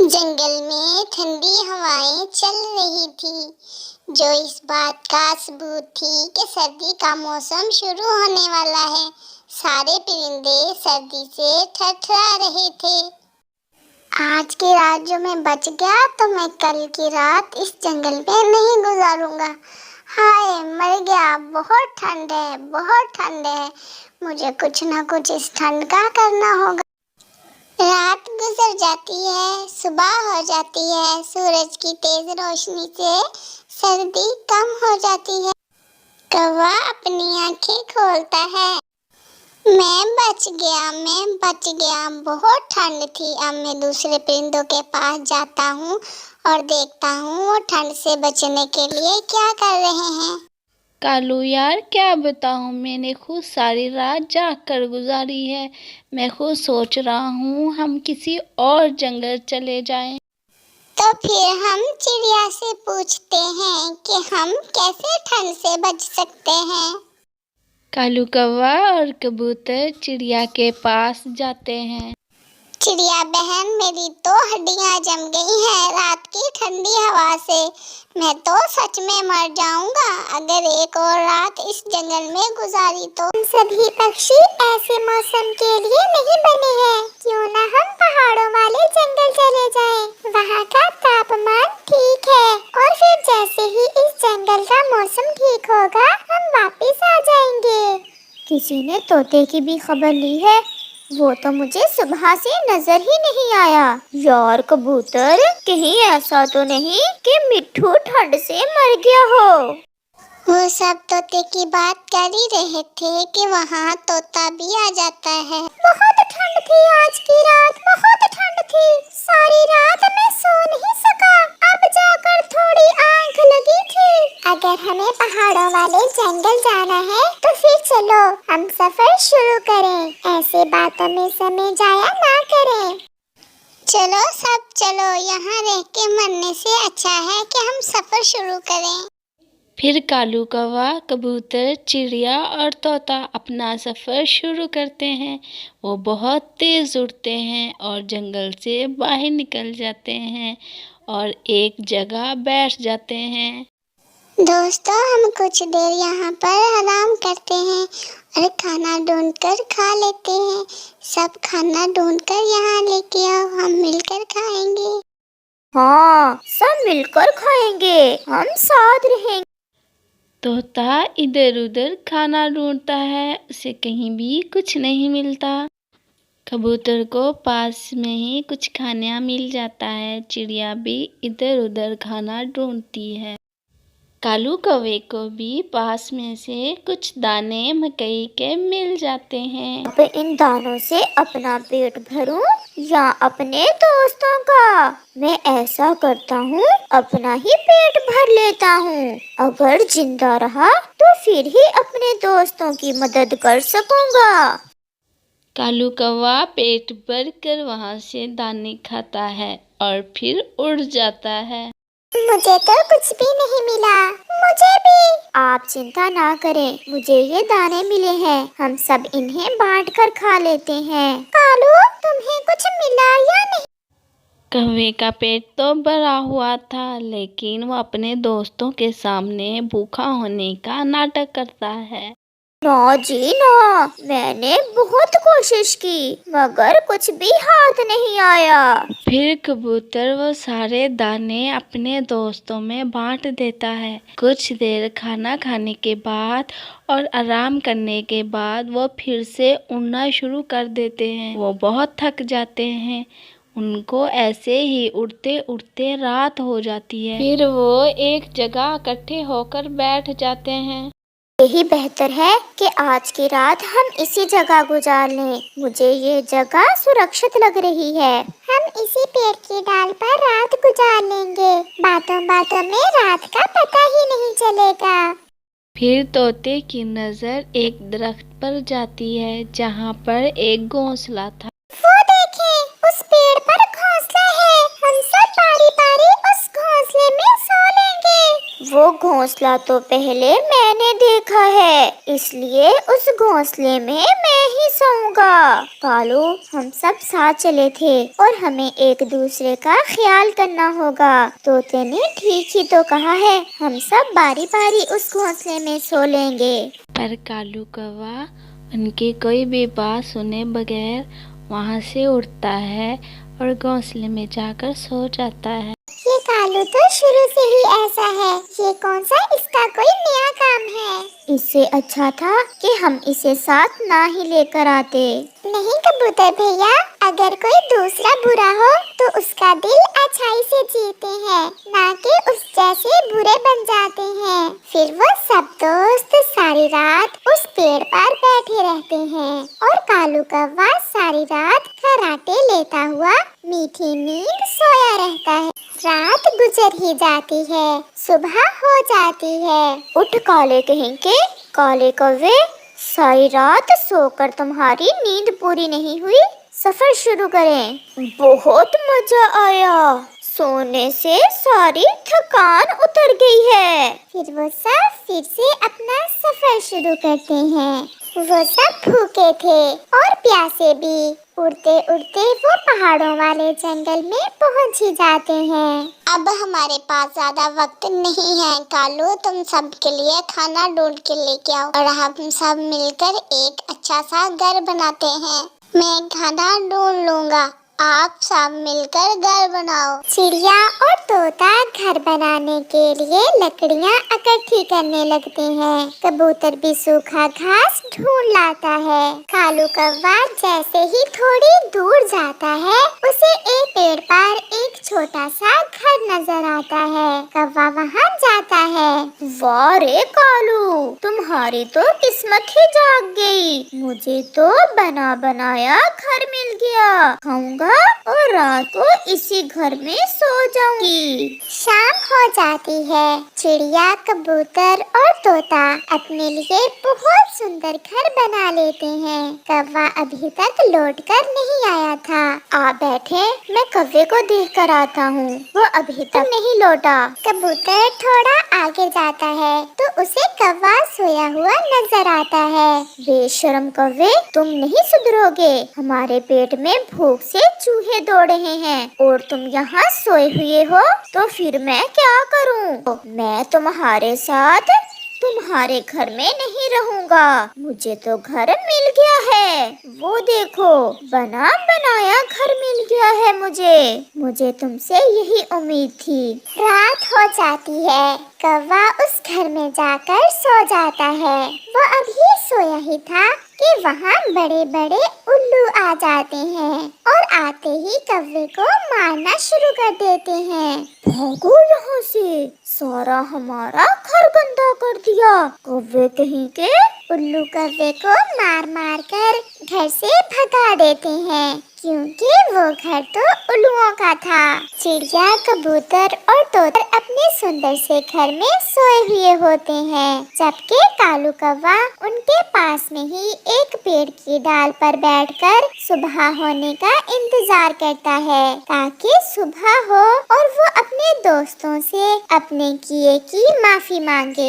जंगल में ठंडी हवाएं चल रही थी, जो इस बात का सबूत थी कि सर्दी का मौसम शुरू होने वाला है। सारे परिंदे सर्दी से थरथरा रहे थे। आज की रात जो मैं बच गया तो मैं कल की रात इस जंगल में नहीं गुजारूंगा। हाय, मर गया। बहुत ठंड है, बहुत ठंड है। मुझे कुछ ना कुछ इस ठंड का करना होगा। रात गुजर जाती है, सुबह हो जाती है। सूरज की तेज रोशनी से सर्दी कम हो जाती है। कौवा अपनी आंखें खोलता है। मैं बच गया, मैं बच गया। बहुत ठंड थी। अब मैं दूसरे परिंदों के पास जाता हूँ और देखता हूँ वो ठंड से बचने के लिए क्या कर रहे हैं। कालू यार, क्या बताऊँ, मैंने खुद सारी रात जाग कर गुजारी है। मैं खुद सोच रहा हूँ हम किसी और जंगल चले जाएं। तो फिर हम चिड़िया से पूछते हैं कि हम कैसे ठंड से बच सकते हैं। कालू कौवा और कबूतर चिड़िया के पास जाते हैं। चिड़िया बहन, मेरी तो हड्डियां जम गई हैं रात की ठंडी हवा से। मैं तो सच में मर जाऊंगा अगर एक और रात इस जंगल में गुजारी तो। हम सभी पक्षी ऐसे मौसम के लिए नहीं बने हैं। क्यों ना हम पहाड़ों वाले जंगल चले जाएं। वहाँ का तापमान ठीक है और फिर जैसे ही इस जंगल का मौसम ठीक होगा हम वापिस आ जाएंगे। किसी ने तोते की भी खबर ली है? वो तो मुझे सुबह से नजर ही नहीं आया। यार कबूतर, कहीं ऐसा तो नहीं कि मिट्ठू ठंड से मर गया हो? वो सब तोते की बात कर ही रहे थे कि वहाँ तोता भी आ जाता है। बहुत ठंड थी आज की रात, बहुत ठंड थी। सारी रात मैं सो नहीं सका। अब जाकर थोड़ी आंख लगी थी। अगर हमें पहाड़ों वाले जंगल जाना है तो फिर चलो हम सफर शुरू करें। ऐसे बातों में समय जाया ना करें। चलो सब चलो, यहाँ रह के मरने से अच्छा है कि हम सफर शुरू करें। फिर कालू कौवा, कबूतर, चिड़िया और तोता अपना सफ़र शुरू करते हैं। वो बहुत तेज़ उड़ते हैं और जंगल से बाहर निकल जाते हैं और एक जगह बैठ जाते हैं। दोस्तों, हम कुछ देर यहाँ पर आराम करते हैं और खाना ढूंढकर खा लेते हैं। सब खाना ढूंढकर यहाँ लेके आओ, हम मिलकर खाएंगे। हाँ, सब मिलकर खाएंगे, हम साथ रहेंगे। तोता इधर उधर खाना ढूंढता है, उसे कहीं भी कुछ नहीं मिलता। कबूतर को पास में ही कुछ खाना मिल जाता है। चिड़िया भी इधर उधर खाना ढूंढती है। कालू कौवे को भी पास में से कुछ दाने मकई के मिल जाते हैं। अब इन दानों से अपना पेट भरूं या अपने दोस्तों का? मैं ऐसा करता हूँ, अपना ही पेट भर लेता हूँ। अगर जिंदा रहा तो फिर ही अपने दोस्तों की मदद कर सकूंगा। कालू कौवा पेट भर कर वहाँ से दाने खाता है और फिर उड़ जाता है। मुझे तो कुछ भी नहीं मिला। मुझे भी। आप चिंता ना करें, मुझे ये दाने मिले हैं। हम सब इन्हें बांट कर खा लेते हैं। कालू, तुम्हें कुछ मिला या नहीं? कौवे का पेट तो भरा हुआ था, लेकिन वो अपने दोस्तों के सामने भूखा होने का नाटक करता है। ना जी ना, मैंने बहुत कोशिश की मगर कुछ भी हाथ नहीं आया। फिर कबूतर वो सारे दाने अपने दोस्तों में बांट देता है। कुछ देर खाना खाने के बाद और आराम करने के बाद वो फिर से उड़ना शुरू कर देते हैं। वो बहुत थक जाते हैं। उनको ऐसे ही उड़ते उड़ते रात हो जाती है। फिर वो एक जगह इकट्ठे होकर बैठ जाते हैं। यही बेहतर है कि आज की रात हम इसी जगह गुजार लें। मुझे ये जगह सुरक्षित लग रही है। हम इसी पेड़ की डाल पर रात गुजार लेंगे। बातों बातों में रात का पता ही नहीं चलेगा। फिर तोते की नजर एक दरख्त पर जाती है जहाँ पर एक घोंसला था। वो देखें, उस पेड़ पर घोंसला है। हम सब बारी बारी उस घोंसले में सो लेंगे। वो घोंसला तो पहले मैं मैंने देखा है, इसलिए उस घोंसले में मैं ही सोऊंगा। कालू, हम सब साथ चले थे और हमें एक दूसरे का ख्याल करना होगा। तोते ने ठीक ही तो कहा है, हम सब बारी बारी उस घोंसले में सो लेंगे। पर कालू कौवा उनकी कोई भी बात सुने बगैर वहाँ से उठता है और घोंसले में जाकर सो जाता है। ये कालू तो शुरू से ही ऐसा है, ये कौन सा इसका कोई नया काम है। इससे अच्छा था कि हम इसे साथ ना ही लेकर आते। नहीं कबूतर भैया, अगर कोई दूसरा बुरा हो तो उसका दिल अच्छाई से जीते हैं, ना कि उस जैसे बुरे बन जाते हैं। फिर वो सब दोस्त सारी रात उस पेड़ पर बैठे रहते हैं और कालू कौवा सारी रात खर्राटे लेता हुआ मीठी नींद सोया रहता है। रात गुजर ही जाती है, सुबह हो जाती है। उठ काले कहेंगे, काले कौवे, सारी रात सोकर तुम्हारी नींद पूरी नहीं हुई, सफर शुरू करें। बहुत मजा आया, सोने से सारी थकान उतर गई है। फिर वो सब फिर से अपना सफर शुरू करते हैं। वो सब भूखे थे और प्यासे भी। उड़ते उड़ते वो पहाड़ों वाले जंगल में पहुंच ही जाते हैं। अब हमारे पास ज्यादा वक्त नहीं है कालू, तुम सब के लिए खाना ढूंढ के लेके आओ और हम सब मिलकर एक अच्छा सा घर बनाते हैं। मैं खाना ढूंढ लूंगा, आप सब मिलकर घर बनाओ। चिड़िया और तोता घर बनाने के लिए लकड़ियाँ इकट्ठी करने लगते हैं। कबूतर भी सूखा घास ढूंढ लाता है। कालू कौवा जैसे ही थोड़ी दूर जाता है, उसे एक पेड़ पर एक छोटा सा घर नजर आता है। कौवा वहाँ जाता है। वाह रे कालू, तुम्हारी तो किस्मत ही जाग गई। मुझे तो बना बनाया घर मिल गया, खाऊंगा और रात को इसी घर में सो जाऊंगी। शाम हो जाती है। चिड़िया, कबूतर और तोता अपने लिए बहुत सुंदर घर बना लेते हैं। कौवा अभी तक लौटकर नहीं आया था। आ बैठे, मैं कौवे को देख कर आता हूँ, वो अभी तक नहीं लौटा। कबूतर थोड़ा आगे जाता है तो उसे कौवा सोया हुआ नजर आता है। बेशर्म कौवे, तुम नहीं सुधरोगे। हमारे पेट में भूख से चूहे दौड़ रहे हैं और तुम यहाँ सोए हुए हो, तो फिर मैं क्या करूँ? मैं तुम्हारे साथ तुम्हारे घर में नहीं रहूंगा। मुझे तो घर मिल गया है, वो देखो, बना बनाया घर मिल गया है मुझे तुमसे यही उम्मीद थी। रात हो जाती है। कौवा उस घर में जाकर सो जाता है। वो अभी सोया ही था कि वहाँ बड़े बड़े उल्लू आ जाते हैं और आते ही कौवे को मारना शुरू कर देते हैं। भागो यहाँ से, सारा हमारा घर गंदा कर दिया। कौवे कहीं के। उल्लू कौवे को मार मार कर घर से भगा देते हैं, क्योंकि वो घर तो उल्लुओं का था। चिड़िया, कबूतर और तोता अपने सुंदर से घर में सोए हुए होते हैं, जबकि कालू कौवा उनके पास में ही एक पेड़ की डाल पर बैठकर सुबह होने का इंतजार करता है, ताकि सुबह हो और वो अपने दोस्तों से अपने किए की माफी मांगे।